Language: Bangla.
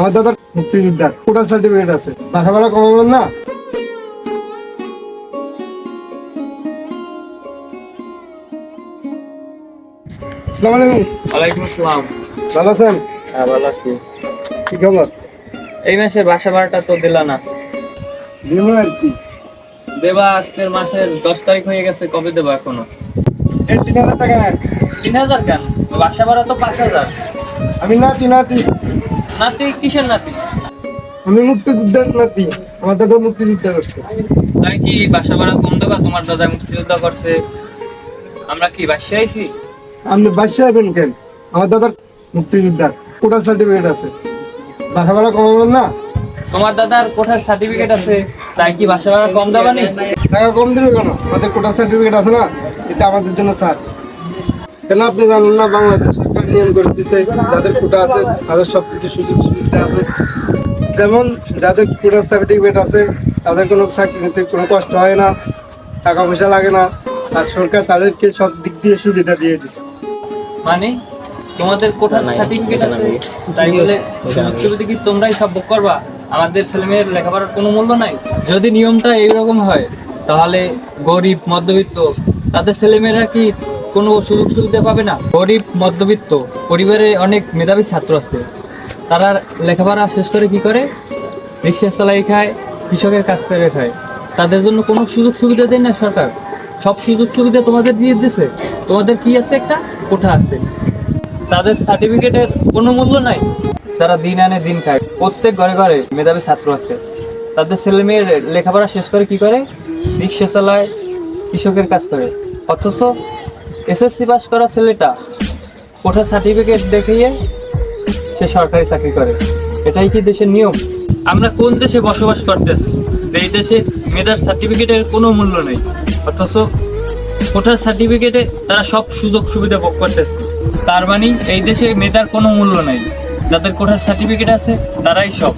আমার দাদার মুক্তিযোদ্ধার কোটা সার্টিফিকেট আছে, বাসা ভাড়া কমাবেন না? আসসালামু আলাইকুম। ওয়ালাইকুম আসসালাম। ভালো আছেন? হ্যাঁ, ভালো আছি। কি খবর? এই মাসে বাসা ভাড়াটা তো দিলা না। দিব আর কি, দেবা আজকের মাসের 10 তারিখ হয়ে গেছে, কবে দেবা এখনো? এই 3,000 টাকা নেন। 3000 কেন? বাসা ভাড়া তো 5000। আমি নাতি নাতি নাতি কিসের নাতি? আমি মুক্তিযোদ্ধার নাতি, আমার দাদা মুক্তিযোদ্ধা করছে। তাই কি বাসা ভাড়া কম দেবা? তোমার দাদা মুক্তিযোদ্ধা করছে, আমরা কি বাসে আইছি? আপনি বাসা যাবেন কেন? আমার দাদার মুক্তিযোদ্ধার কোটা সার্টিফিকেট আছে, বাসা ভাড়া কমাবেন না? তোমার দাদার কোঠার সার্টিফিকেট আছে, তাই কি বাসা ভাড়া কম দেবা নি? টাকা কম দেবে কেন? আমাদের কোটা সার্টিফিকেট আছে না, এটা আমাদের জন্য স্যার। কেন আপনি জানেন না, বাংলাদেশ সরকার নিয়ম করে দিচ্ছে যাদের কোটা আছে তাদের সবকিছু সুযোগ সুবিধা আছে। যেমন যাদের কোটা সার্টিফিকেট আছে তাদের কোনো চাকরিতে কোনো কষ্ট হয় না, টাকা পয়সা লাগে না, আর সরকার তাদেরকে সব দিক দিয়ে সুবিধা দিয়ে দিচ্ছে। মানে তোমাদের কোঠার সার্টিফিকেট আছে, তাই বলে সুযোগ সুবিধা কি তোমরাই সব ভোগ করবা? আমাদের ছেলেমেয়ের লেখাপড়ার কোনো মূল্য নাই? যদি নিয়মটা এইরকম হয় তাহলে গরিব মধ্যবিত্ত তাদের ছেলেমেয়েরা কি কোনো সুযোগ সুবিধা পাবে না? গরিব মধ্যবিত্ত পরিবারে অনেক মেধাবী ছাত্র আছে, তারা লেখাপড়া শেষ করে কি করে? রিক্সা চালাই খায়, কৃষকের কাজ করে খায়। তাদের জন্য কোনো সুযোগ সুবিধা দেয় না সরকার? সব সুযোগ সুবিধা তোমাদের দিয়ে দিছে। তোমাদের কি আছে? একটা কোঠা আছে, তাদের সার্টিফিকেটের কোনো মূল্য নাই। যারা দিন আনে দিন খায়, প্রত্যেক ঘরে ঘরে মেধাবী ছাত্র আছে, তাদের ছেলে মেয়ের লেখাপড়া শেষ করে কি করে? রিক্সা চালায়, কৃষকের কাজ করে। অথচ এসএসসি পাস করা ছেলেটা কোঠার সার্টিফিকেট দেখিয়ে সে সরকারি চাকরি করে। এটাই কি দেশের নিয়ম? আমরা কোন দেশে বসবাস করতেছি যেই দেশে মেধার সার্টিফিকেটের কোনো মূল্য নেই, অথচ কোঠার সার্টিফিকেটে তারা সব সুযোগ সুবিধা ভোগ করতেছে? তার মানে এই দেশে মেধার কোনো মূল্য নেই, যাদের কোঠার সার্টিফিকেট আছে তারাই সব।